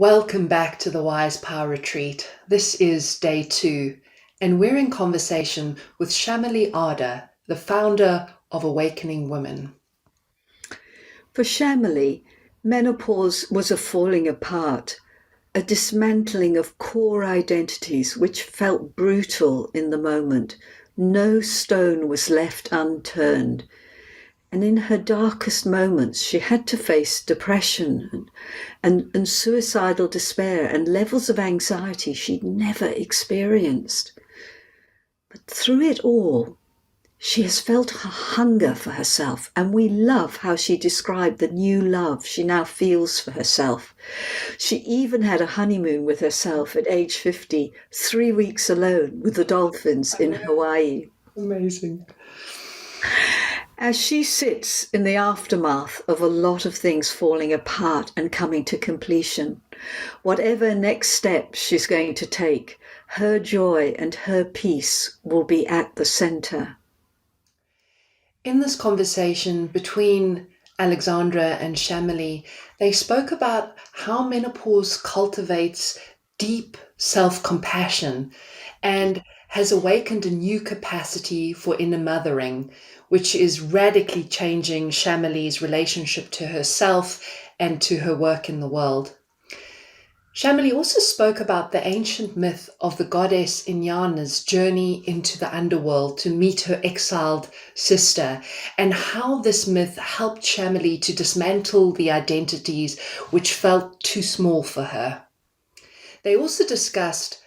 Welcome back to the Wise Power Retreat. This is day 2, and we're in conversation with Chameli Ardagh, the founder of Awakening Women. For Chameli, menopause was a falling apart, a dismantling of core identities which felt brutal in the moment. No stone was left unturned. And in her darkest moments, she had to face depression and suicidal despair and levels of anxiety she'd never experienced. But through it all, she has felt her hunger for herself, and we love how she described the new love she now feels for herself. She even had a honeymoon with herself at age 50, 3 weeks alone with the dolphins in Hawaii. Amazing. As she sits in the aftermath of a lot of things falling apart and coming to completion, whatever next step she's going to take, her joy and her peace will be at the center. In this conversation between Alexandra and Chameli, they spoke about how menopause cultivates deep self-compassion and has awakened a new capacity for inner mothering, which is radically changing Chameli's relationship to herself and to her work in the world. Chameli also spoke about the ancient myth of the goddess Inanna's journey into the underworld to meet her exiled sister, and how this myth helped Chameli to dismantle the identities which felt too small for her. They also discussed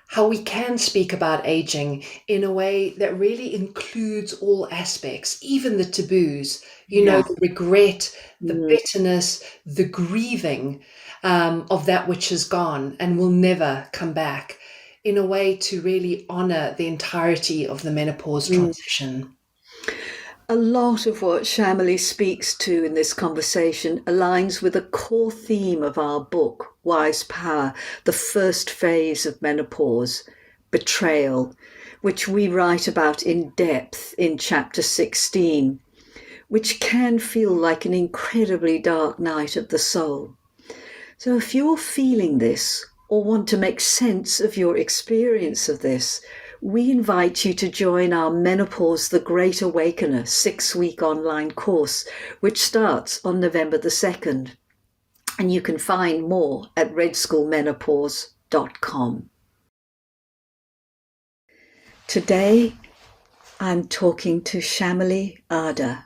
how we can speak about aging in a way that really includes all aspects, even the taboos, the regret, the bitterness, the grieving of that which is gone and will never come back, in a way to really honor the entirety of the menopause transition. A lot of what Chameli speaks to in this conversation aligns with a core theme of our book, Wise Power, the first phase of menopause, betrayal, which we write about in depth in chapter 16, which can feel like an incredibly dark night of the soul. So if you're feeling this or want to make sense of your experience of this, we invite you to join our Menopause the Great Awakener 6-week online course, which starts on November the 2nd. And you can find more at redschoolmenopause.com. Today, I'm talking to Chameli Ardagh.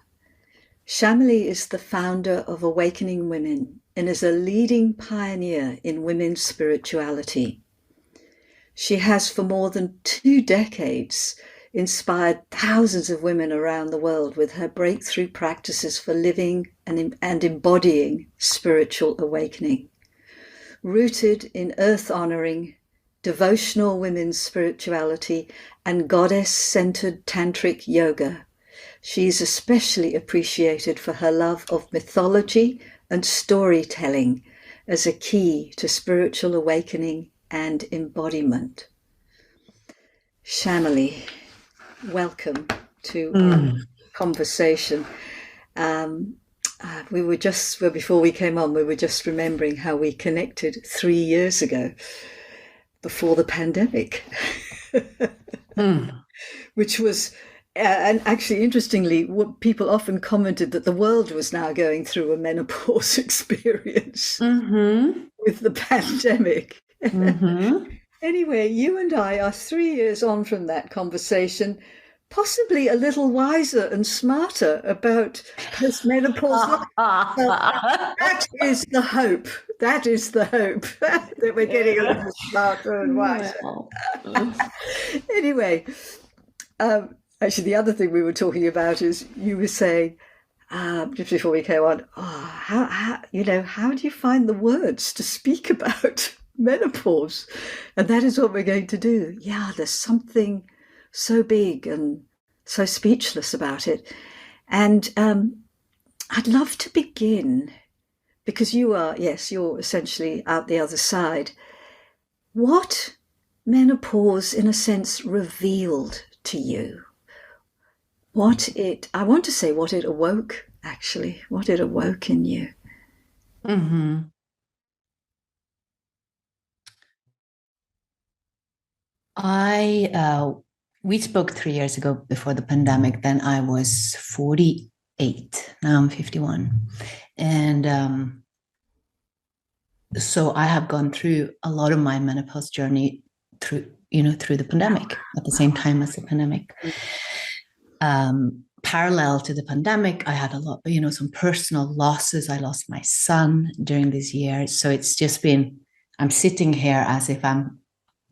Chameli is the founder of Awakening Women and is a leading pioneer in women's spirituality. She has for more than 2 decades inspired thousands of women around the world with her breakthrough practices for living and embodying spiritual awakening. Rooted in earth-honoring, devotional women's spirituality and goddess-centered tantric yoga, she is especially appreciated for her love of mythology and storytelling as a key to spiritual awakening and embodiment. Chameli, welcome to our conversation. Before we came on, we were just remembering how we connected 3 years ago, before the pandemic, which was, and actually interestingly, what people often commented that the world was now going through a menopause experience with the pandemic. Anyway, you and I are 3 years on from that conversation, possibly a little wiser and smarter about postmenopause. That is the hope. That is the hope, that we're getting a little smarter and wiser. Anyway, actually, the other thing we were talking about is you were saying, just before we came on, how do you find the words to speak about menopause? And that is what we're going to do. Yeah, there's something so big and so speechless about it. And I'd love to begin, because you're essentially out the other side. What menopause, in a sense, revealed to you? What it awoke, actually, what it awoke in you. We spoke 3 years ago before the pandemic. Then I was 48. Now I'm 51. And so I have gone through a lot of my menopause journey through the pandemic, at the same time as the pandemic. Parallel to the pandemic, I had a lot, some personal losses. I lost my son during these years. So it's just been, I'm sitting here as if I'm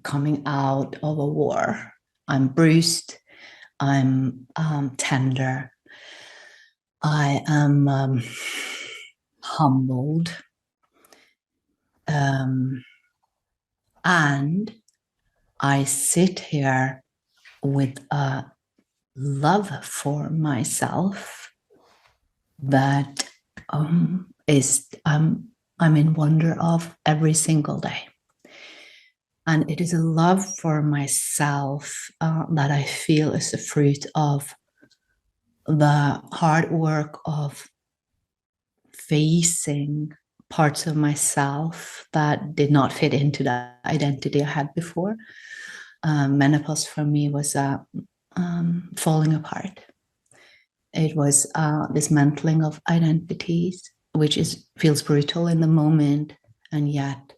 coming out of a war. I'm bruised. I'm tender. I am humbled. And I sit here with a love for myself that is I'm in wonder of every single day. And it is a love for myself that I feel is the fruit of the hard work of facing parts of myself that did not fit into the identity I had before. Menopause for me was falling apart. It was dismantling of identities, which feels brutal in the moment, and yet,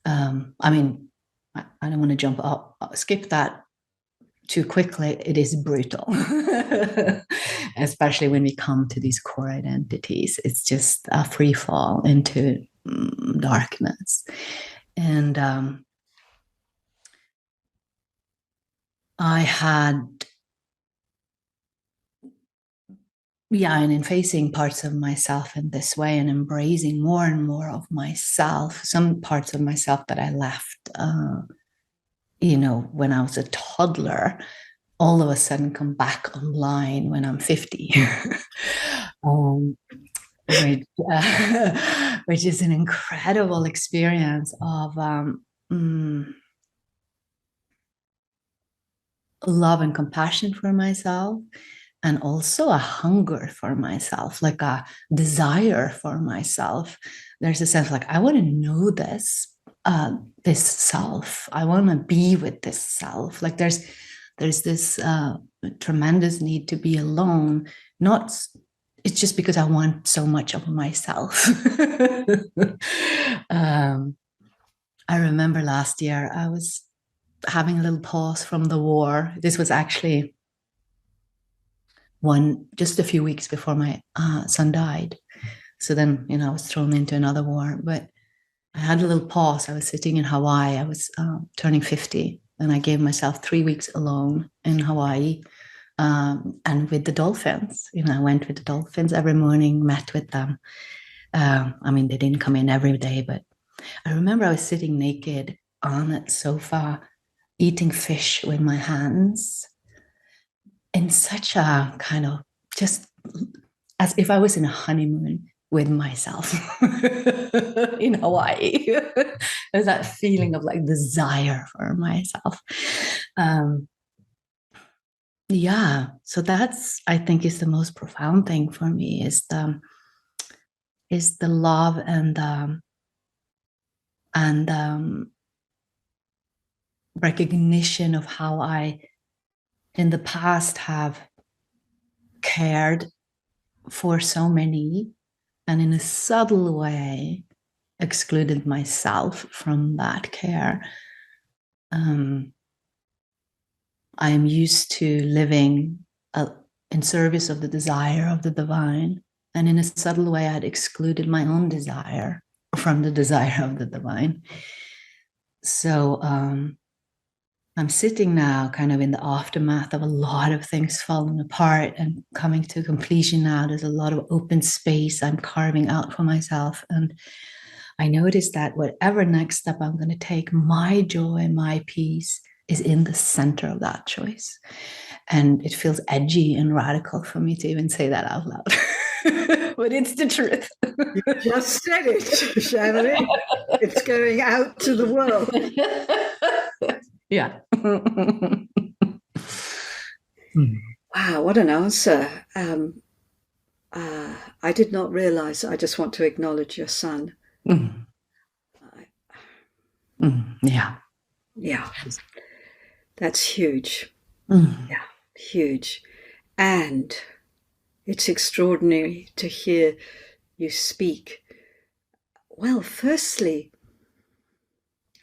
I don't want to skip that too quickly. It is brutal, especially when we come to these core identities. It's just a free fall into darkness. And and in facing parts of myself in this way and embracing more and more of myself, some parts of myself that I left, when I was a toddler, all of a sudden come back online when I'm 50, which is an incredible experience of love and compassion for myself, and also a hunger for myself, like a desire for myself. There's a sense like, I want to know this self. I want to be with this self. Like there's this tremendous need to be alone. It's just because I want so much of myself. I remember last year I was having a little pause from the war. This was actually just a few weeks before my son died. So then, I was thrown into another war, but I had a little pause. I was sitting in Hawaii. I was turning 50, and I gave myself 3 weeks alone in Hawaii, and with the dolphins. I went with the dolphins every morning, met with them. They didn't come in every day, but I remember I was sitting naked on a sofa, eating fish with my hands, in such a kind of, just as if I was in a honeymoon with myself in Hawaii. There's that feeling of like desire for myself. So that's, I think, is the most profound thing for me, is the love and recognition of how I in the past have cared for so many, and in a subtle way excluded myself from that care. I am used to living in service of the desire of the divine, and in a subtle way I had excluded my own desire from the desire of the divine. So I'm sitting now kind of in the aftermath of a lot of things falling apart and coming to completion now. There's a lot of open space I'm carving out for myself. And I noticed that whatever next step I'm going to take, my joy, my peace is in the center of that choice. And it feels edgy and radical for me to even say that out loud. But it's the truth. You just said it, Chameli. It's going out to the world. Yeah. Wow, what an answer. I did not realize. I just want to acknowledge your son. Yeah. Yeah. That's huge. Mm. Yeah, huge. And it's extraordinary to hear you speak. Well, firstly,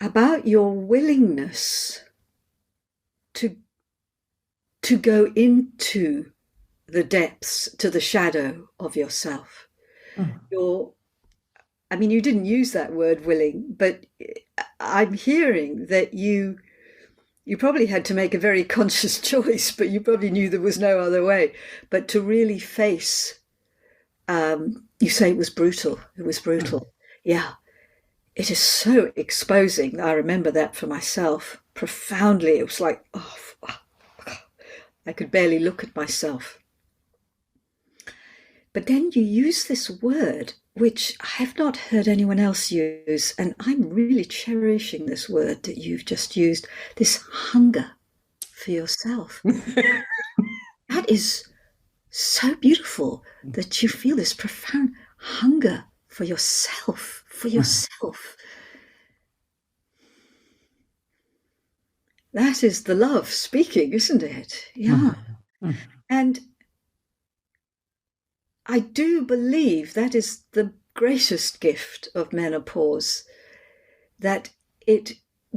about your willingness to go into the depths, to the shadow of yourself. Mm. I mean, you didn't use that word willing, but I'm hearing that you probably had to make a very conscious choice, but you probably knew there was no other way. But to really face, you say it was brutal. It was brutal. Mm. Yeah. It is so exposing. I remember that for myself profoundly. It was like, oh, I could barely look at myself. But then you use this word, which I have not heard anyone else use, and I'm really cherishing this word that you've just used, this hunger for yourself. That is so beautiful that you feel this profound hunger for yourself, for yourself. That is the love speaking, isn't it? Yeah. Mm. And I do believe that is the greatest gift of menopause, that it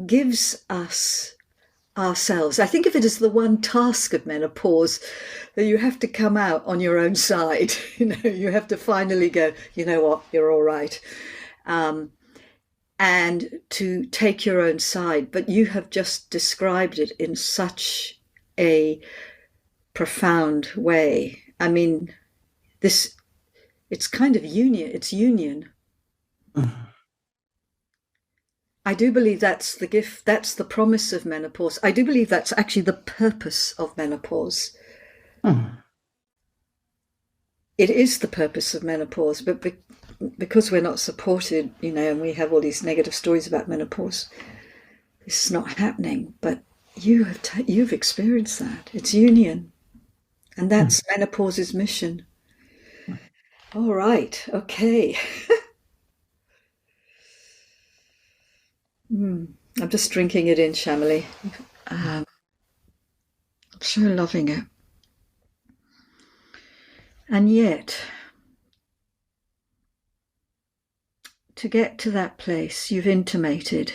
gives us ourselves. I think of it as the one task of menopause, that you have to come out on your own side. You have to finally go, you know what, you're all right. And to take your own side. But you have just described it in such a profound way. I mean, it's kind of union. It's union. Mm. I do believe that's the gift. That's the promise of menopause. I do believe that's actually the purpose of menopause. Mm. It is the purpose of menopause, but because we're not supported, and we have all these negative stories about menopause, this is not happening. But you've experienced that. It's union, and that's menopause's mission. All right. Okay. I'm just drinking it in, Chameli. I'm so loving it. And yet, to get to that place, you've intimated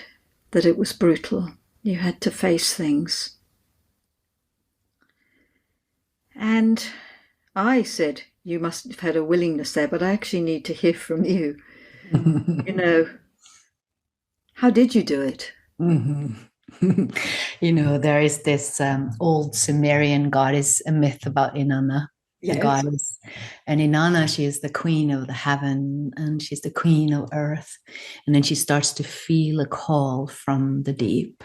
that it was brutal. You had to face things. And I said, you must have had a willingness there, but I actually need to hear from you. How did you do it? There is this old Sumerian goddess, a myth about Inanna, the goddess. And Inanna, she is the queen of the heaven, and she's the queen of earth. And then she starts to feel a call from the deep.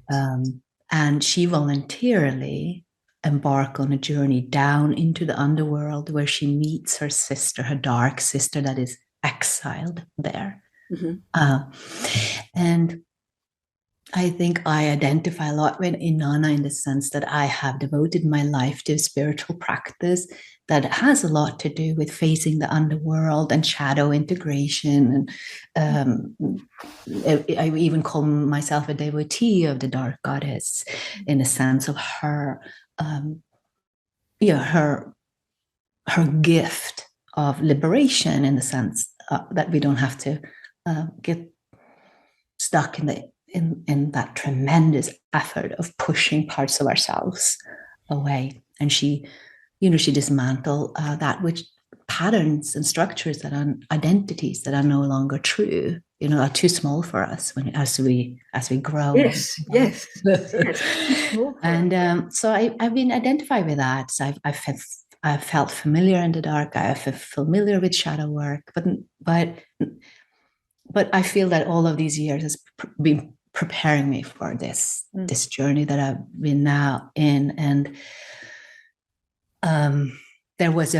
And she voluntarily embark on a journey down into the underworld, where she meets her sister, her dark sister that is exiled there. And I think I identify a lot with Inanna in the sense that I have devoted my life to spiritual practice that has a lot to do with facing the underworld and shadow integration. And I even call myself a devotee of the dark goddess in the sense of her gift of liberation, in the sense that we don't have to get stuck in that tremendous effort of pushing parts of ourselves away. And she dismantled that which patterns and structures that are identities that are no longer true, are too small for us as we grow. Yes. And so I've been identified with that. So I've felt familiar in the dark. I felt familiar with shadow work, but I feel that all of these years has been preparing me for this journey that I've been now in. And there was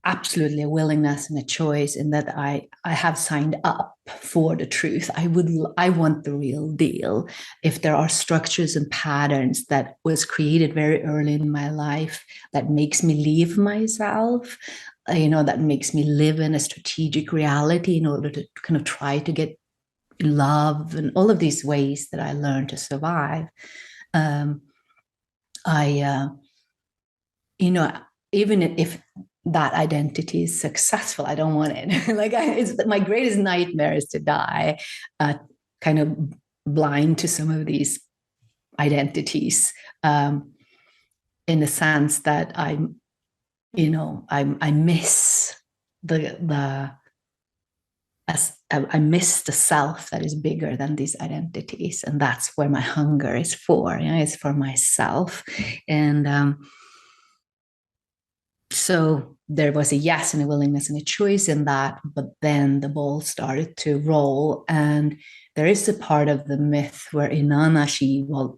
absolutely a willingness and a choice in that I have signed up for the truth. I want the real deal. If there are structures and patterns that was created very early in my life that makes me leave myself, that makes me live in a strategic reality in order to kind of try to get love and all of these ways that I learned to survive, I, you know, even if that identity is successful, I don't want it. Like, it's my greatest nightmare is to die, kind of blind to some of these identities, in the sense that I miss I miss the self that is bigger than these identities, and that's where my hunger is for. It's for myself, and so there was a yes and a willingness and a choice in that, but then the ball started to roll, and there is a part of the myth where Inanna,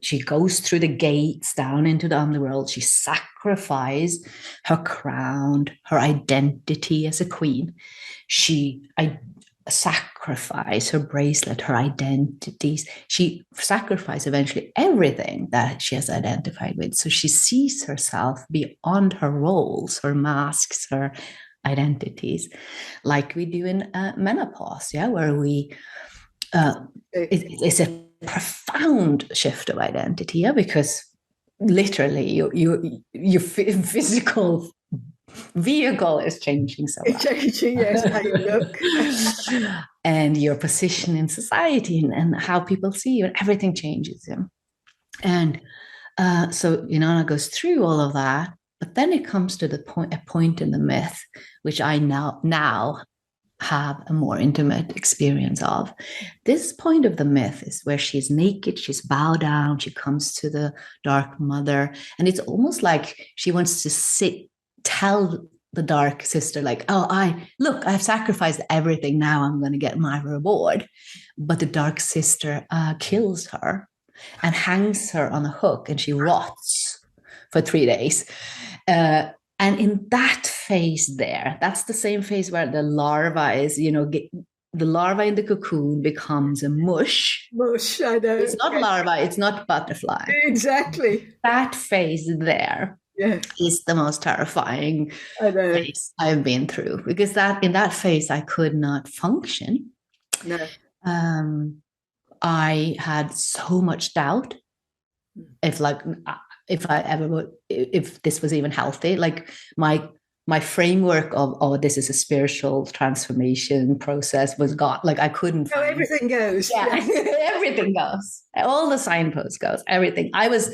she goes through the gates down into the underworld. She sacrificed her crown, her identity as a queen. I sacrifice her bracelet, her identities. She sacrificed eventually everything that she has identified with. So she sees herself beyond her roles, her masks, her identities, like we do in menopause, where we it's a profound shift of identity, because literally your physical vehicle is changing so much. Changing, yes, how you look. And your position in society, and how people see you, and everything changes. And so Inanna goes through all of that, but then it comes to a point in the myth, which I now have a more intimate experience of. This point of the myth is where she's naked, she's bowed down, she comes to the Dark Mother, and it's almost like she wants to tell the Dark Sister, like, oh, I've sacrificed everything, now I'm going to get my reward. But the Dark Sister kills her and hangs her on a hook, and she rots for 3 days. And in that phase there, that's the same phase where the larva is, the larva in the cocoon becomes a mush. Mush, I know. It's not larva, it's not butterfly. Exactly. That phase there is the most terrifying phase I've been through, because in that phase, I could not function. No. I had so much doubt if this was even healthy. Like my framework of, oh, this is a spiritual transformation process was gone. Like I couldn't. No, everything goes. Yeah, everything goes. All the signposts goes. Everything. I was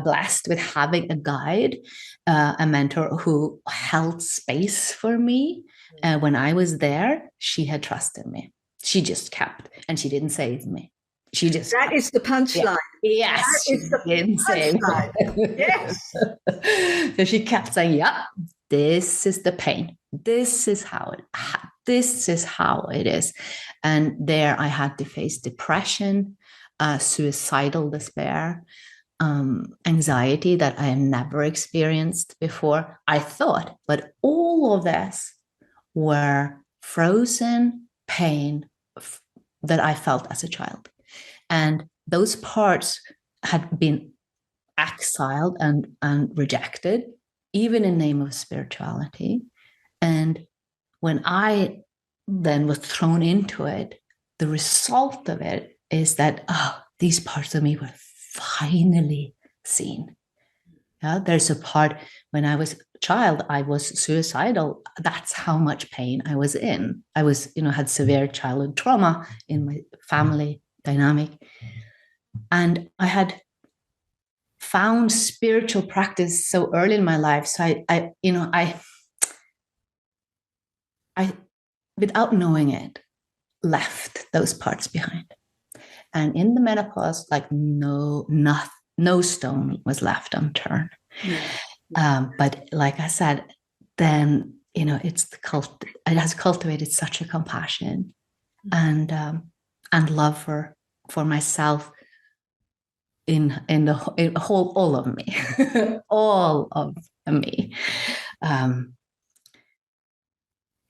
blessed with having a guide, a mentor who held space for me. When I was there, she had trusted me. She just kept, and she didn't save me. She just that is the punchline. Yeah. Yes, that is the punchline. Yes. So she kept saying, "Yeah, this is the pain. This is how it is." And there, I had to face depression, suicidal despair, anxiety that I had never experienced before, I thought. But all of this were frozen pain that I felt as a child. And those parts had been exiled and rejected, even in name of spirituality. And when I then was thrown into it, the result of it is that, these parts of me were finally seen. Yeah, there's a part when I was a child, I was suicidal. That's how much pain I was in. I was, had severe childhood trauma in my family dynamic. And I had found spiritual practice so early in my life. So I without knowing it, left those parts behind. And in the menopause, like no stone was left unturned. But like I said, then, it's it has cultivated such a compassion and love for myself in all of me, all of me.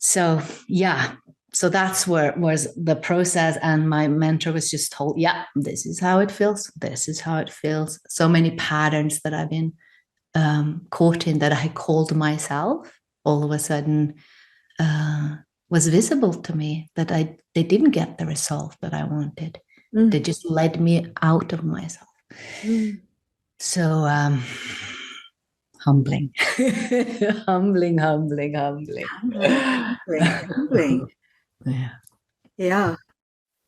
So that's where was the process. And my mentor was just told, this is how it feels. This is how it feels. So many patterns that I've been caught in that I called myself, all of a sudden was visible to me, that they didn't get the result that I wanted. They just led me out of myself. So humbling. humbling. Humbling. Yeah. Yeah,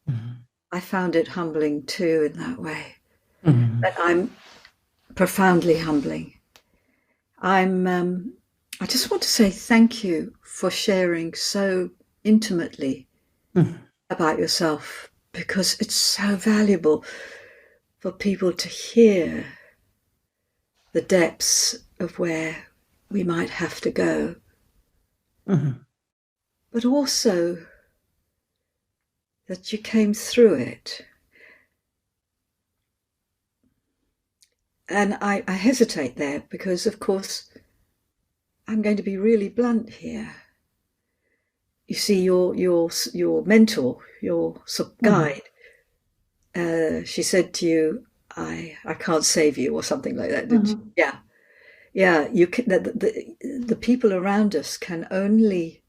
Mhm. I found it humbling too in that way. Mhm. But I'm profoundly humbling. I just want to say thank you for sharing so intimately Mhm. about yourself, because it's so valuable for people to hear the depths of where we might have to go, Mhm. but also that you came through it. And I hesitate there because, of course, I'm going to be really blunt here. You see, your mentor, your guide, she said to you, I can't save you," or something like that, didn't she? Mhm. Yeah. You can, the people around us can only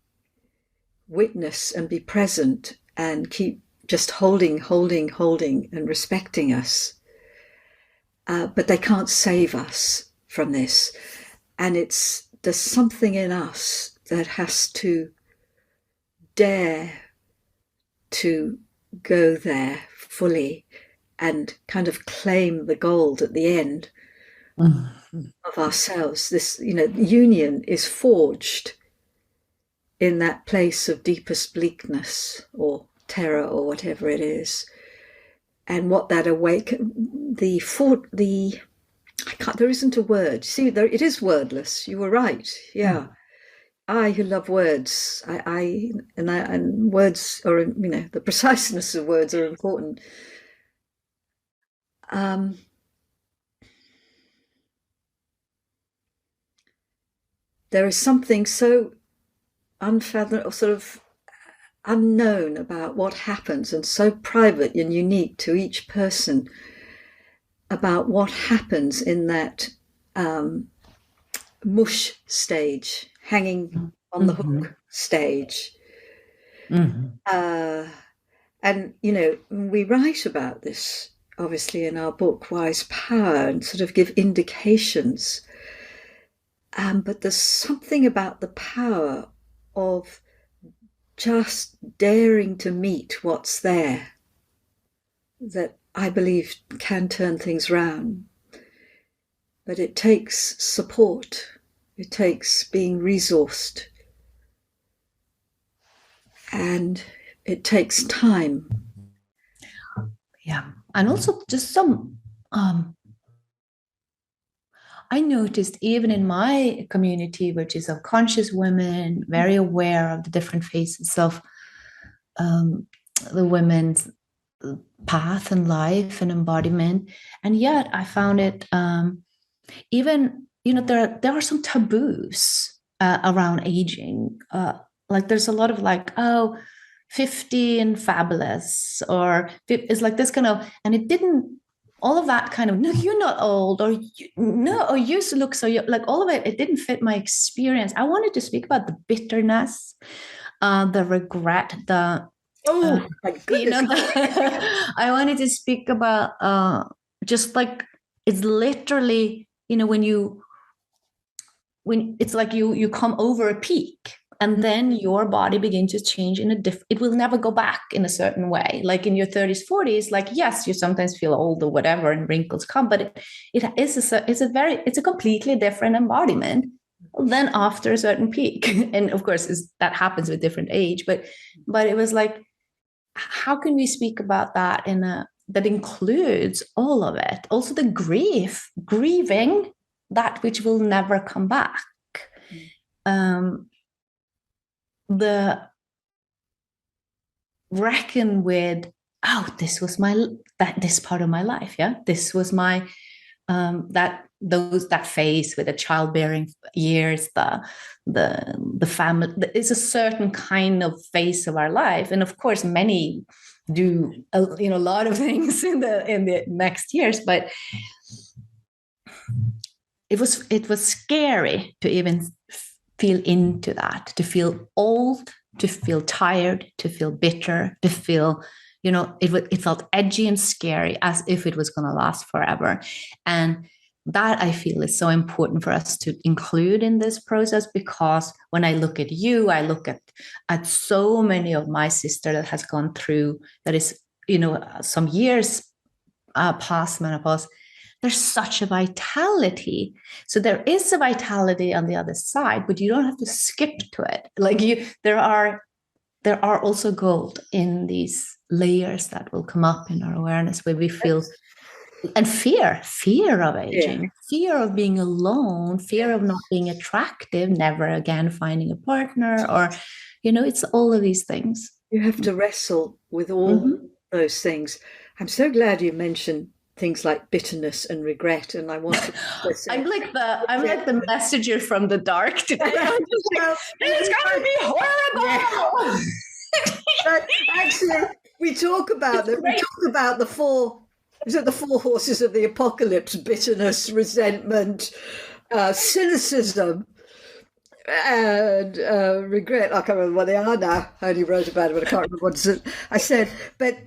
witness and be present and keep just holding, and respecting us. But they can't save us from this. And there's something in us that has to dare to go there fully and kind of claim the gold at the end Mhm. of ourselves. This, union is forged in that place of deepest bleakness or terror or whatever it is. And what that there isn't a word. See, it is wordless. You were right. Yeah. I who love words, and words are, the preciseness of words are important. Um, there is something so unfathomable, sort of unknown about what happens, and so private and unique to each person about what happens in that mush stage, hanging on the Mhm. hook stage. Mhm. Uh, and, we write about this, obviously, in our book, Wise Power, and sort of give indications. But there's something about the power of just daring to meet what's there that I believe can turn things round. But it takes support. It takes being resourced. And it takes time. Yeah. And also just some I noticed even in my community, which is of conscious women, very aware of the different phases of um, the women's path and life and embodiment, and yet I found it even there are some taboos around aging. Like there's a lot of like, oh, 50 and fabulous, or it's like this kind of, and it didn't, all of that kind of, no, you're not old, or no, or you used to look so young, like all of it didn't fit my experience. I wanted to speak about the bitterness, the regret, the Oh, my goodness. I wanted to speak about just like it's literally, when it's like you come over a peak, and then your body begins to change in a different, it will never go back in a certain way. Like in your 30s, 40s, like yes, you sometimes feel old or whatever and wrinkles come, but it's a completely different embodiment than after a certain peak. And of course that happens with different age, but it was like, how can we speak about that that includes all of it, also the grieving that which will never come back, um, the reckon with, oh, this part of my life, yeah, this was my that phase with the childbearing years, the family, it's a certain kind of phase of our life, and of course many do a lot of things in the next years, but it was scary to even feel into that, to feel old, to feel tired, to feel bitter, to feel, it felt edgy and scary, as if it was going to last forever. And that I feel is so important for us to include in this process, because when I look at you, I look at so many of my sister that has gone through, that is, some years past menopause. There's such a vitality. So there is a vitality on the other side, but you don't have to skip to it. Like there are also gold in these layers that will come up in our awareness, where we feel, and fear of aging, fear of being alone, fear of not being attractive, never again finding a partner, or, it's all of these things. You have to wrestle with all those things. I'm so glad you mentioned things like bitterness and regret, and I want to I'm like the messenger from the dark today. It's gonna be horrible. But actually, we talk about them. We talk about the four horses of the apocalypse: bitterness, resentment, cynicism, and regret. I can't remember what they are now. I only wrote about it, but I can't remember what I said. But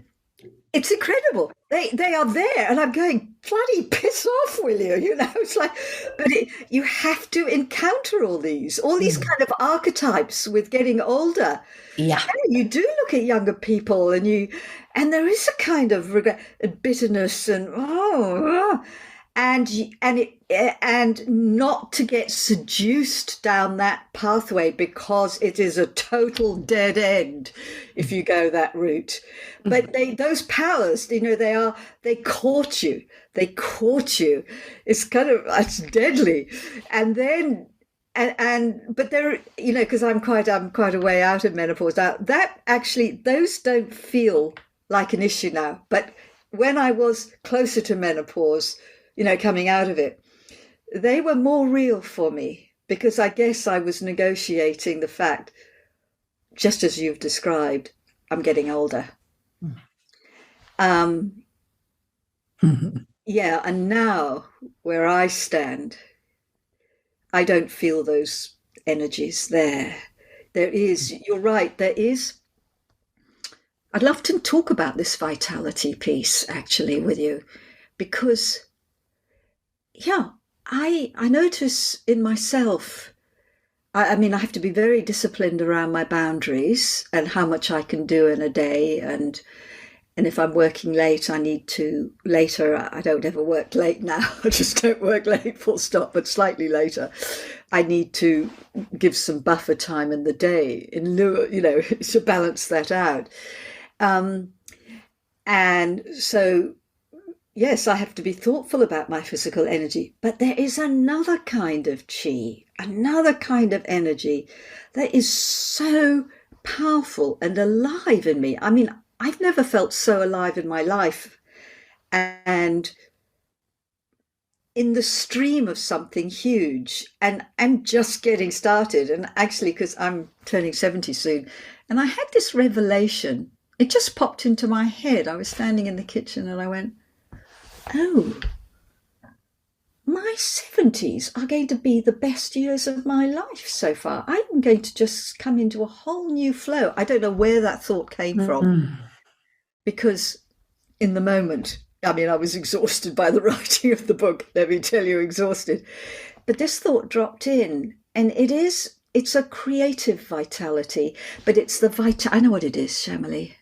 it's incredible. They are there, and I'm going, bloody piss off, will you? It's like, but you have to encounter all these kind of archetypes with getting older. Yeah, you do look at younger people, and there is a kind of regret, and bitterness, and and not to get seduced down that pathway, because it is a total dead end if you go that route. But those powers, they court you. It's deadly. And then but they're, because I'm quite a way out of menopause now, that actually, those don't feel like an issue now. But when I was closer to menopause, coming out of it, they were more real for me, because I guess I was negotiating the fact, just as you've described, I'm getting older. Yeah, and now where I stand, I don't feel those energies there. There is, you're right, there is. I'd love to talk about this vitality piece actually with you, because I notice in myself, I mean, I have to be very disciplined around my boundaries and how much I can do in a day. And if I'm working late, I need to later. I don't ever work late now. I just don't work late, full stop, but slightly later. I need to give some buffer time in the day in lieu, to balance that out. And so, yes, I have to be thoughtful about my physical energy, but there is another kind of chi, another kind of energy that is so powerful and alive in me. I mean, I've never felt so alive in my life, and in the stream of something huge, and just getting started. And actually, because I'm turning 70 soon, and I had this revelation, it just popped into my head. I was standing in the kitchen and I went, oh, my 70s are going to be the best years of my life so far. I'm going to just come into a whole new flow. I don't know where that thought came from, because in the moment, I mean, I was exhausted by the writing of the book, let me tell you, exhausted. But this thought dropped in, and it's a creative vitality, but it's I know what it is, Chameli.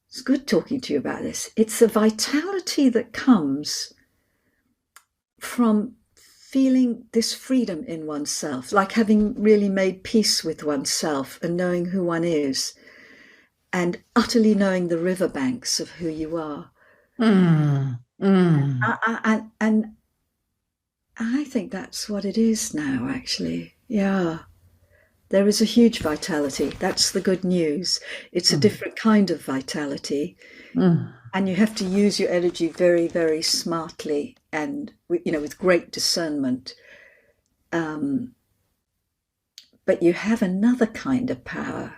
It's good talking to you about this. It's the vitality that comes from feeling this freedom in oneself, like having really made peace with oneself and knowing who one is, and utterly knowing the riverbanks of who you are. And I think that's what it is now, actually. Yeah. There is a huge vitality. That's the good news. It's a different kind of vitality. And you have to use your energy very, very smartly and, with great discernment. But you have another kind of power,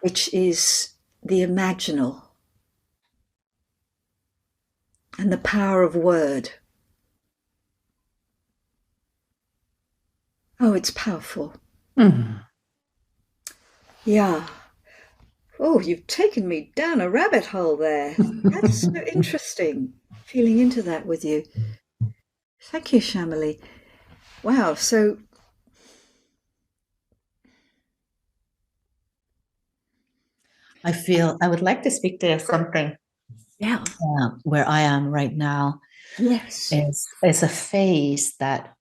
which is the imaginal and the power of word. Oh, it's powerful. Yeah. Oh, you've taken me down a rabbit hole there. That's so interesting. feeling into that with you. Thank you, Chameli. Wow. So I would like to speak to something yeah. where I am right now. Yes. Is a phase that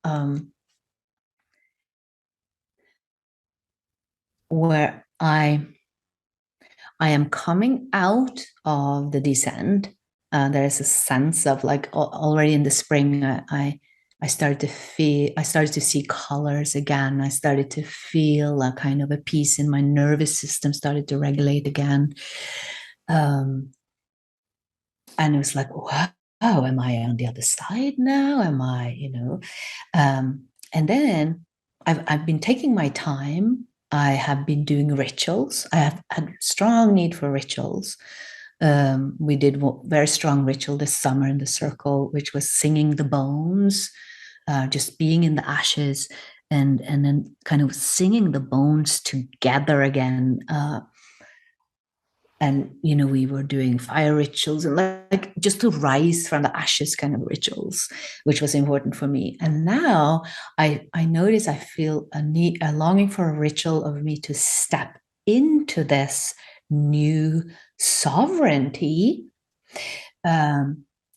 where I am coming out of the descent. There is a sense of like already in the spring, I started to see colors again. I started to feel a kind of a peace in my nervous system started to regulate again. And it was like, wow, am I on the other side now? Am I, and then I've been taking my time. I have been doing rituals. I have had strong need for rituals. We did a very strong ritual this summer in the circle, which was singing the bones, just being in the ashes, and then kind of singing the bones together again. And we were doing fire rituals and like just to rise from the ashes kind of rituals, which was important for me. And now I notice I feel a longing for a ritual of me to step into this new sovereignty.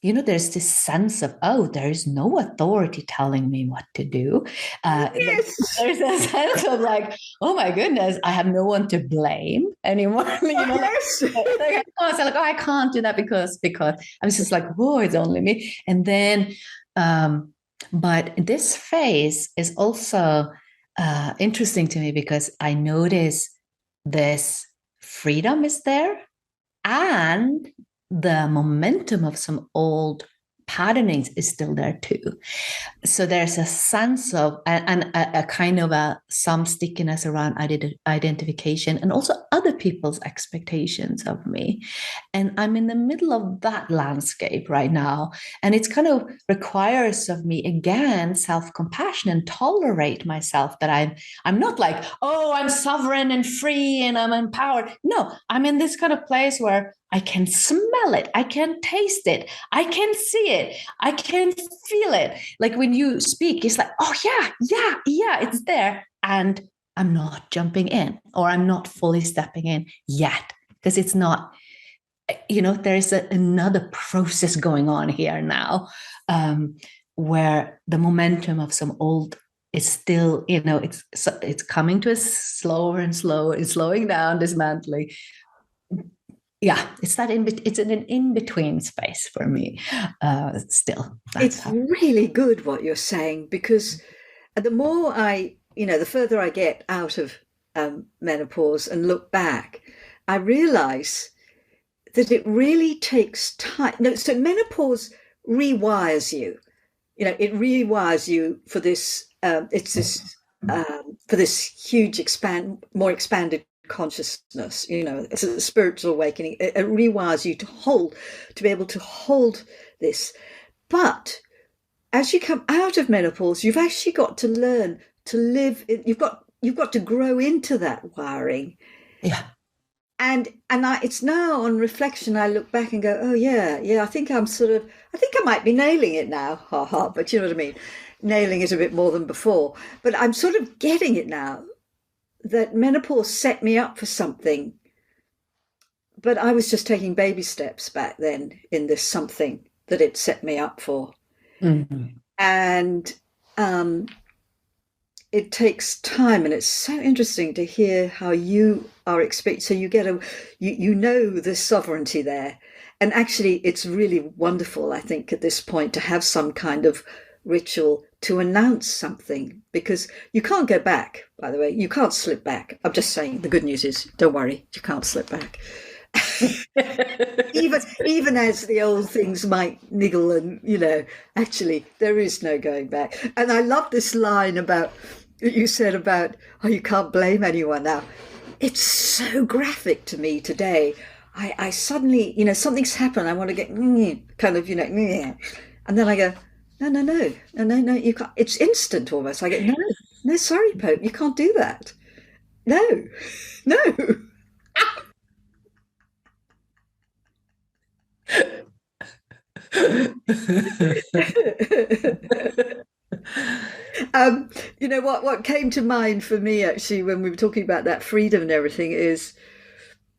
There's this sense of, oh, there's no authority telling me what to do. Yes. There's a sense of like, oh my goodness, I have no one to blame anymore. Yes. I can't do that because I was just like, oh, it's only me. And then, but this phase is also interesting to me because I notice this freedom is there and the momentum of some old patternings is still there too. So there's a sense of and a kind of some stickiness around identification and also other people's expectations of me. And I'm in the middle of that landscape right now. And it's kind of requires of me again self-compassion and tolerate myself that I'm not like, oh, I'm sovereign and free and I'm empowered. No, I'm in this kind of place where I can smell it. I can taste it. I can see it. I can feel it. Like when you speak, it's like, oh, yeah, it's there. And I'm not jumping in or I'm not fully stepping in yet because it's not, there's another process going on here now where the momentum of some old is still, it's coming to us slower and slower. It's slowing down, dismantling. Yeah, it's an in-between space for me still. It's really good what you're saying, because the more the further I get out of menopause and look back, I realize that it really takes time. No, so menopause rewires you. It rewires you for this. For this huge more expanded consciousness. It's a spiritual awakening. It rewires you to be able to hold this. But as you come out of menopause, you've actually got to learn to live. You've got to grow into that wiring. Yeah. And it's now on reflection, I look back and go, oh yeah, I think I might be nailing it now, but you know what I mean? Nailing it a bit more than before. But I'm sort of getting it now that menopause set me up for something. But I was just taking baby steps back then in this something that it set me up for. Mm-hmm. And it takes time, and it's so interesting to hear how you are expecting. So you get the sovereignty there, and actually it's really wonderful, I think, at this point to have some kind of ritual to announce something, because you can't go back. By the way, you can't slip back. I'm just saying, the good news is, don't worry, you can't slip back. even as the old things might niggle, and actually there is no going back. And I love this line about you said about, oh, you can't blame anyone now. It's so graphic to me today. I suddenly, something's happened, I want to get kind of, and then I go, no, you can't. It's instant almost. I go, no, sorry, Pope, you can't do that. No. You know what came to mind for me actually when we were talking about that freedom and everything is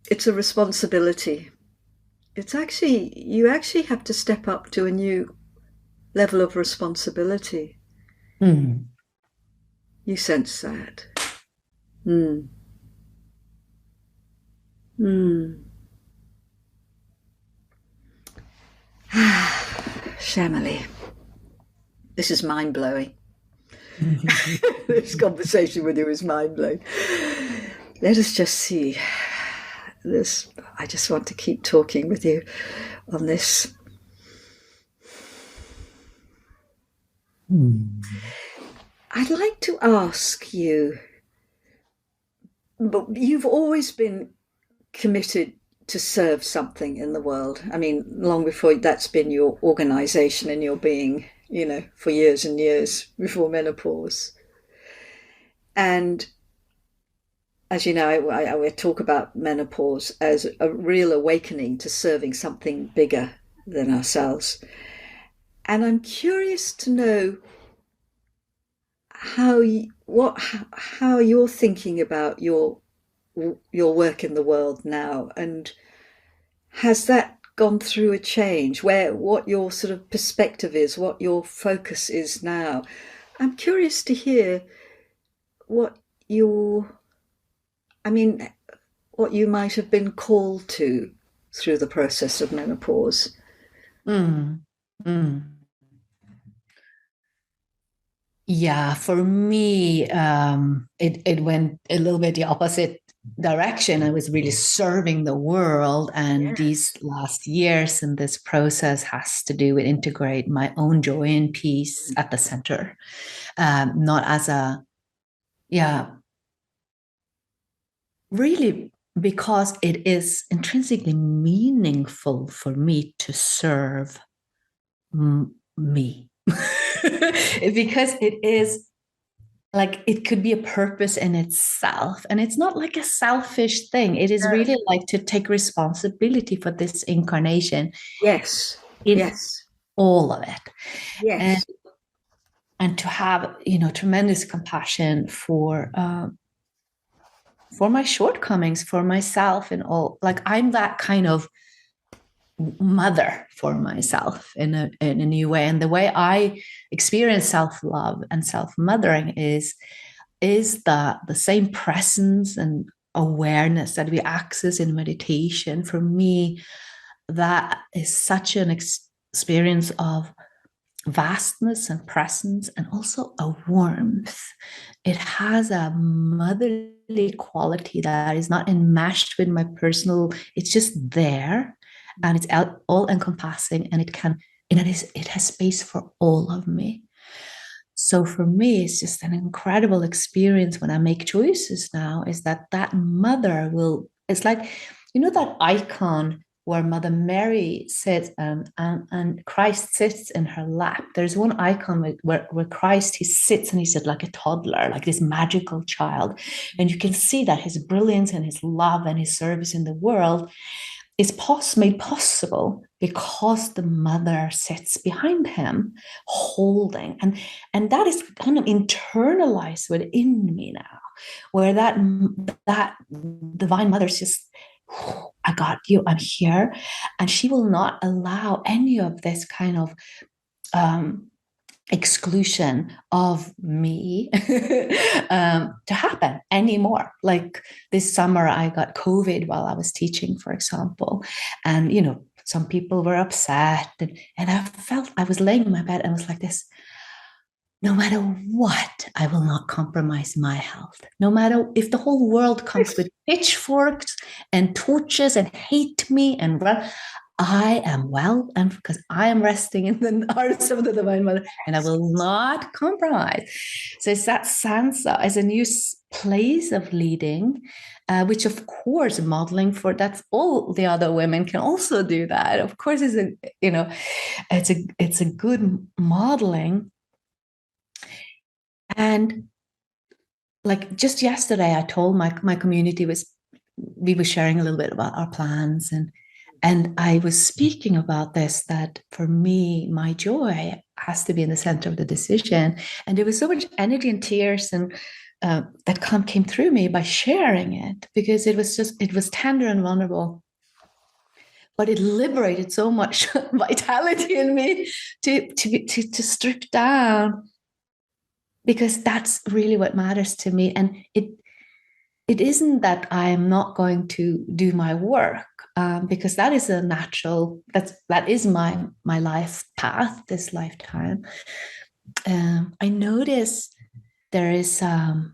it's a responsibility. It's actually you actually have to step up to a new level of responsibility. Mm. You sense that. Mm. Mm. Chameli. This is mind blowing. This conversation with you is mind blowing. Let us just see. This I just want to keep talking with you on this. I'd like to ask you, but you've always been committed to serve something in the world. I mean, long before that's been your organization and your being, you know, for years and years before menopause. And as you know, I talk about menopause as a real awakening to serving something bigger than ourselves. And I'm curious to know how you're thinking about your work in the world now, and has that gone through a change? What your sort of perspective is, what your focus is now? I'm curious to hear what your, I mean, what you might have been called to through the process of menopause. Mm. Mm. Yeah, for me, it went a little bit the opposite direction. I was really serving the world, and these last years in this process has to do with integrate my own joy and peace at the center, not as a, yeah, really because it is intrinsically meaningful for me to serve me. Because it is like it could be a purpose in itself, and it's not like a selfish thing. It is really like to take responsibility for this incarnation. Yes. In Yes. all of it. Yes. And to have, you know, tremendous compassion for my shortcomings, for myself, and all. Like I'm that kind of mother for myself in a new way. And the way I experience self-love and self-mothering is the same presence and awareness that we access in meditation. For me, that is such an experience of vastness and presence, and also a warmth. It has a motherly quality that is not enmeshed with my personal, it's just there, and it's all encompassing, and it has space for all of me. So for me, it's just an incredible experience when I make choices now, is that mother will, it's like, you know, that icon where Mother Mary sits and Christ sits in her lap. There's one icon where Christ, he sits and he's like a toddler, like this magical child. And you can see that his brilliance and his love and his service in the world is made possible because the mother sits behind him holding, and that is kind of internalized within me now, where that divine mother's just, I got you, I'm here, and she will not allow any of this kind of exclusion of me to happen anymore. Like this summer, I got COVID while I was teaching, for example. And, you know, some people were upset. And I felt, I was laying in my bed and was like this, no matter what, I will not compromise my health. No matter if the whole world comes with pitchforks and torches and hate me and run, I am well, and because I am resting in the arms of the Divine Mother, and I will not compromise. So it's that sense as a new place of leading, which of course modeling for, that's all the other women can also do that. Of course, it's a, you know, it's a good modeling. And like just yesterday, I told my community, we were sharing a little bit about our plans, And I was speaking about this, that for me, my joy has to be in the center of the decision. And there was so much energy and tears and that came through me by sharing it, because it was tender and vulnerable, but it liberated so much vitality in me to strip down, because that's really what matters to me. And it isn't that I'm not going to do my work, because that is a natural, that is my life path this lifetime. I notice there is a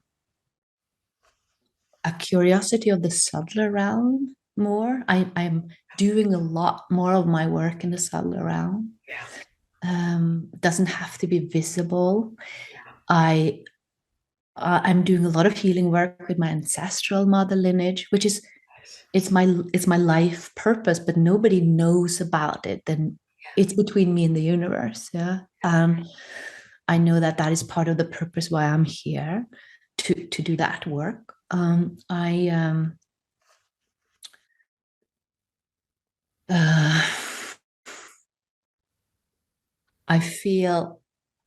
curiosity of the subtler realm more. I'm doing a lot more of my work in the subtler realm. Doesn't have to be visible. I'm doing a lot of healing work with my ancestral mother lineage, which is it's my life purpose, but nobody knows about it. And it's between me and the universe. Yeah. I know that is part of the purpose why I'm here, to do that work. I feel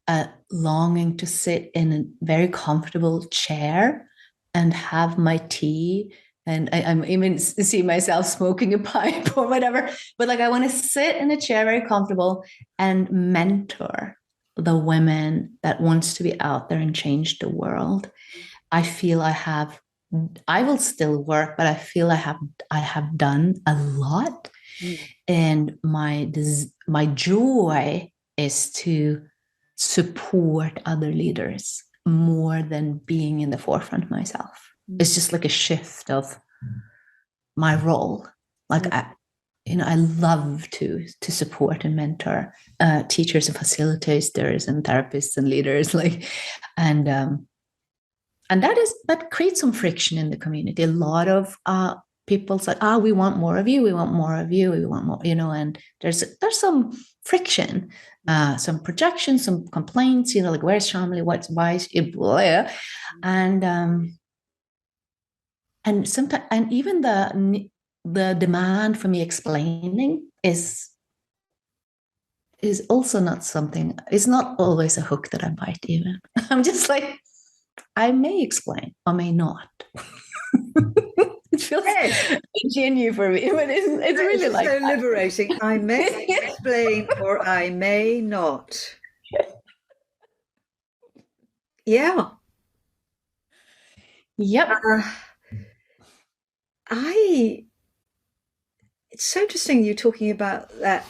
a longing to sit in a very comfortable chair and have my tea. And I'm even see myself smoking a pipe or whatever. But like, I want to sit in a chair very comfortable and mentor the women that wants to be out there and change the world. I feel I will still work, but I feel I have done a lot. And my joy is to support other leaders more than being in the forefront myself. It's just like a shift of my role. Like I love to support and mentor teachers and facilitators and therapists and leaders, and that creates some friction in the community. A lot of people say, we want more of you, we want more of you, we want more, and there's some friction, some projection, some complaints, like, where's Chameli, why is it, blah. And sometimes, and even the demand for me explaining is also not something, it's not always a hook that I bite even. I'm just like, I may explain or may not. It feels genuine for me, but it's really like so liberating. I may explain or I may not. Yeah. Yep. It's so interesting you talking about that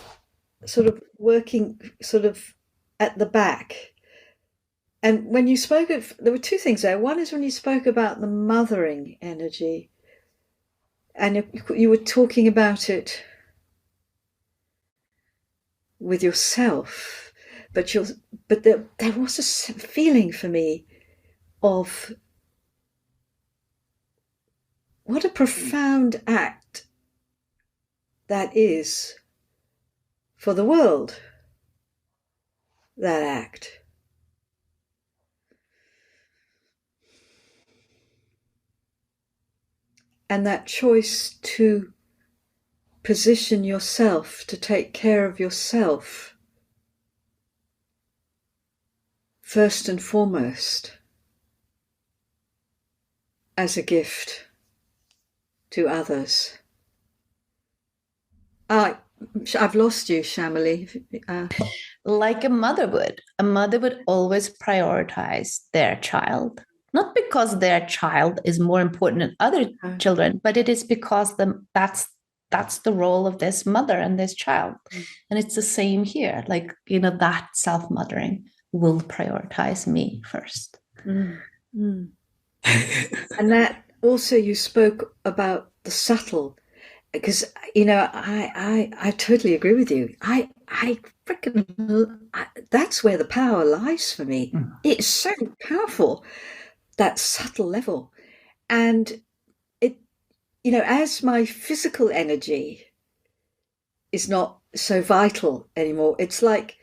sort of working sort of at the back. And when you spoke of, there were two things there. One is when you spoke about the mothering energy, and you were talking about it with yourself, but there was a feeling for me of what a profound act that is for the world, that act. And that choice to position yourself, to take care of yourself, first and foremost, as a gift to others. I've lost you, Chameli. Like a mother would always prioritize their child, not because their child is more important than other children, but it is because that's the role of this mother and this child. And it's the same here. Like, that self-mothering will prioritize me first. And that also, you spoke about the subtle, because I totally agree with you. I freaking, that's where the power lies for me. It's so powerful, that subtle level. And it, as my physical energy is not so vital anymore, it's like,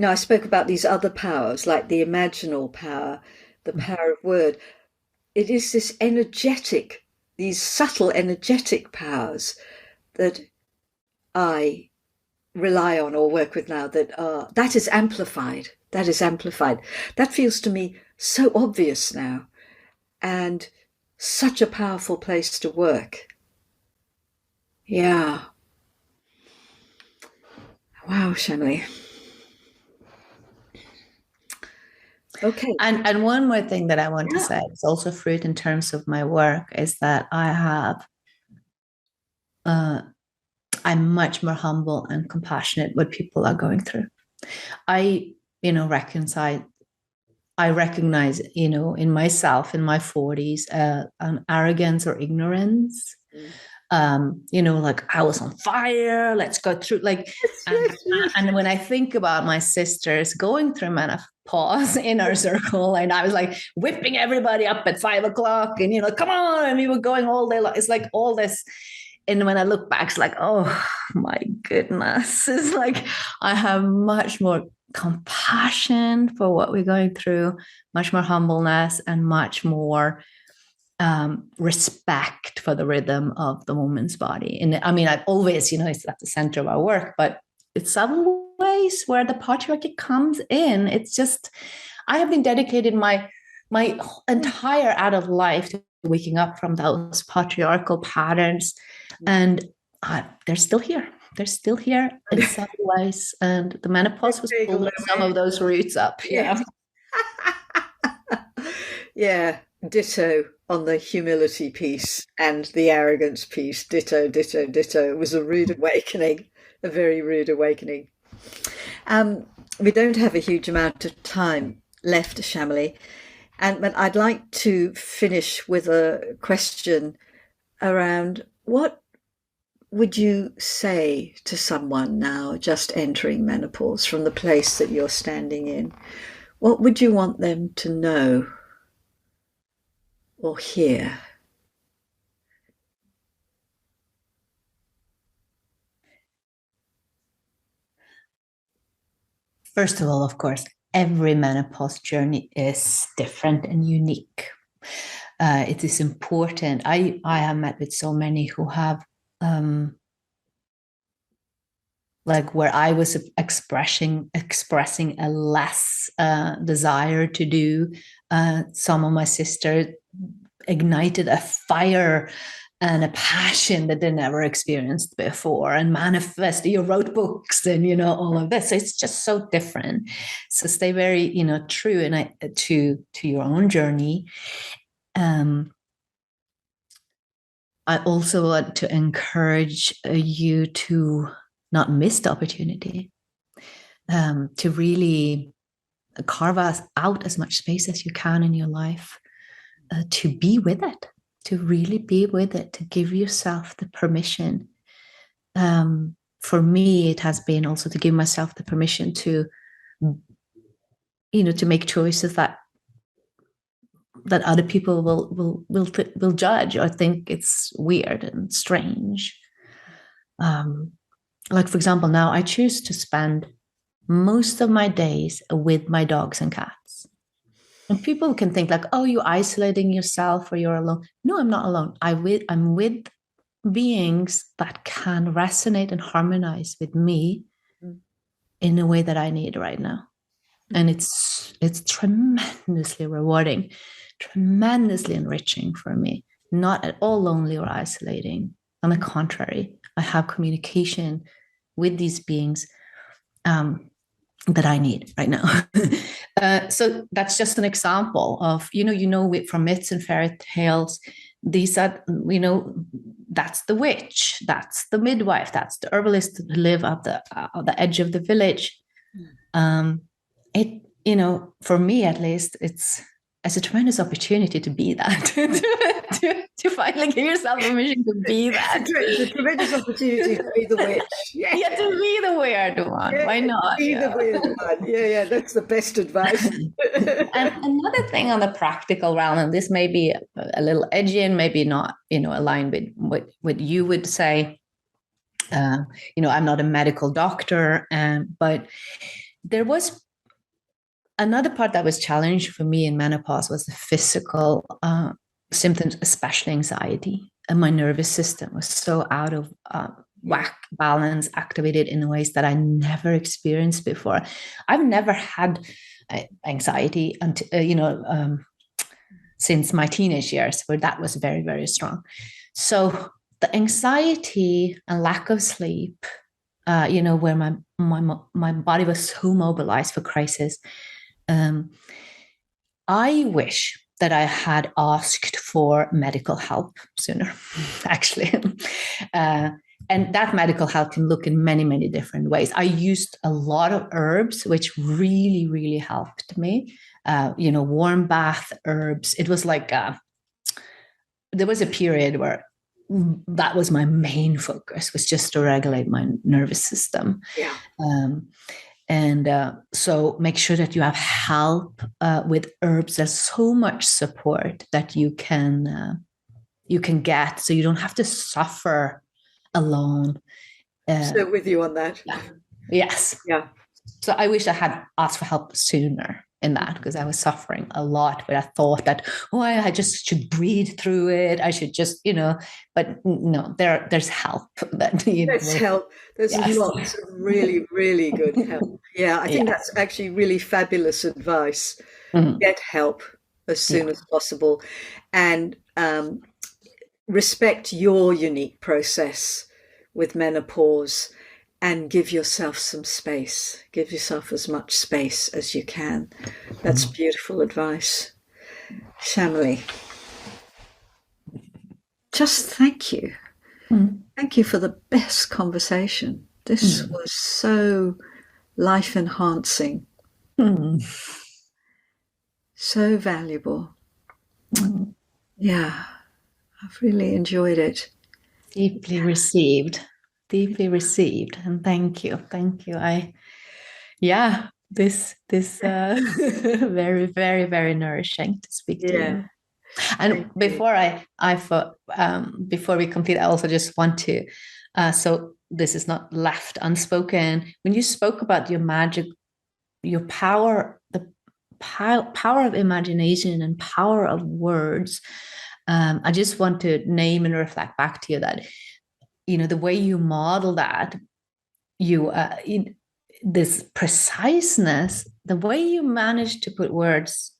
I spoke about these other powers, like the imaginal power, the power of word. It is this energetic, these subtle energetic powers that I rely on or work with now that is amplified. That is amplified. That feels to me so obvious now, and such a powerful place to work. Yeah. Wow, Chameli. Okay. And one more thing that I want to say, it's also fruit in terms of my work, is that I'm much more humble and compassionate what people are going through. I recognize, in myself in my 40s, an arrogance or ignorance. Like I was on fire, let's go through, like, and when I think about my sisters going through menopause in our circle, and I was like whipping everybody up at 5:00 and come on, and we were going all day long. It's like all this. And when I look back, it's like, oh my goodness, it's like I have much more compassion for what we're going through, much more humbleness, and much more respect for the rhythm of the woman's body. And I mean, I've always, it's at the center of our work, but it's subtle ways where the patriarchy comes in. It's just, I have been dedicated my entire adult life to waking up from those patriarchal patterns, and they're still here. They're still here in some ways, and the menopause was pulling some of those roots up. Yeah. Yeah, ditto on the humility piece and the arrogance piece. Ditto, ditto, ditto. It was a rude awakening, a very rude awakening. We don't have a huge amount of time left, Chameli, but I'd like to finish with a question around what would you say to someone now just entering menopause from the place that you're standing in? What would you want them to know or hear? First of all, of course, every menopause journey is different and unique. It is important. I have met with so many who have, like where I was expressing a less desire to do. Some of my sisters ignited a fire and a passion that they never experienced before, and manifest. You wrote books, and all of this. So it's just so different. So stay very true and to your own journey. I also want to encourage you to not miss the opportunity, to really carve out as much space as you can in your life, to be with it, to really be with it, to give yourself the permission. For me, it has been also to give myself the permission to, to make choices that other people will judge or think it's weird and strange. Like, for example, now I choose to spend most of my days with my dogs and cats. And people can think like, oh, you're isolating yourself or you're alone. No, I'm not alone. I'm with beings that can resonate and harmonize with me in a way that I need right now. And it's tremendously rewarding, tremendously enriching for me. Not at all lonely or isolating. On the contrary, I have communication with these beings that I need right now. So that's just an example of, from myths and fairy tales, these are, that's the witch, that's the midwife, that's the herbalist who live at the edge of the village. For me at least, it's a tremendous opportunity to be that, to finally give yourself permission to be that. It's a tremendous opportunity to be the witch. Yeah, to be the weird one. Yeah, why not? Be the weird one. Yeah, that's the best advice. And another thing on the practical realm, and this may be a little edgy and maybe not, aligned with what you would say. I'm not a medical doctor, but there was another part that was challenging for me in menopause was the physical symptoms, especially anxiety. And my nervous system was so out of whack balance activated in ways that I never experienced before. I've never had anxiety until, since my teenage years, where that was very, very strong. So the anxiety and lack of sleep, where my body was so mobilized for crisis. I wish that I had asked for medical help sooner, actually. And that medical help can look in many, many different ways. I used a lot of herbs, which really, really helped me. Warm bath herbs. It was like there was a period where that was my main focus, was just to regulate my nervous system. Yeah. So make sure that you have help with herbs. There's so much support that you can get, so you don't have to suffer alone. So with you on that. Yeah. Yes. Yeah. So I wish I had asked for help sooner in that, because I was suffering a lot. But I thought that, I just should breathe through it. I should just, but no, there's help. There's help. There's yes. lots of really, really good help. Yeah, I think that's actually really fabulous advice. Mm-hmm. Get help as soon as possible, and respect your unique process with menopause, and give yourself some space. Give yourself as much space as you can. That's beautiful advice. Chameli, just thank you. Thank you for the best conversation. This was so life enhancing. So valuable. Yeah, I've really enjoyed it. Deeply received. And thank you. This very, very, very nourishing to speak to you. And before before we complete, I also just want to, so this is not left unspoken. When you spoke about your magic, your power, the power of imagination and power of words, I just want to name and reflect back to you that, the way you model that, this preciseness, the way you manage to put words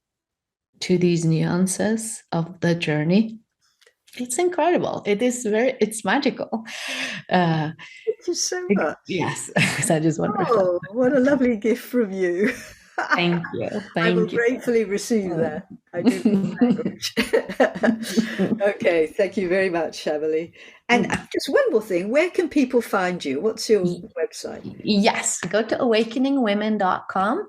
to these nuances of the journey, it's incredible. It's magical. Thank you so much. Yes. I just want to reflect. What a lovely gift from you. Thank you. I will gratefully receive that. I do. Okay, thank you very much, Chameli. And just one more thing, where can people find you? What's your website? Yes, go to awakeningwomen.com.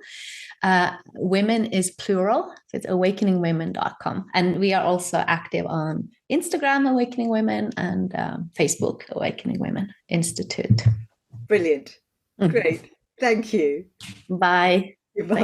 Women is plural, so it's awakeningwomen.com. And we are also active on Instagram, Awakening Women, and Facebook, Awakening Women Institute. Brilliant. Great. Thank you. Bye. Goodbye.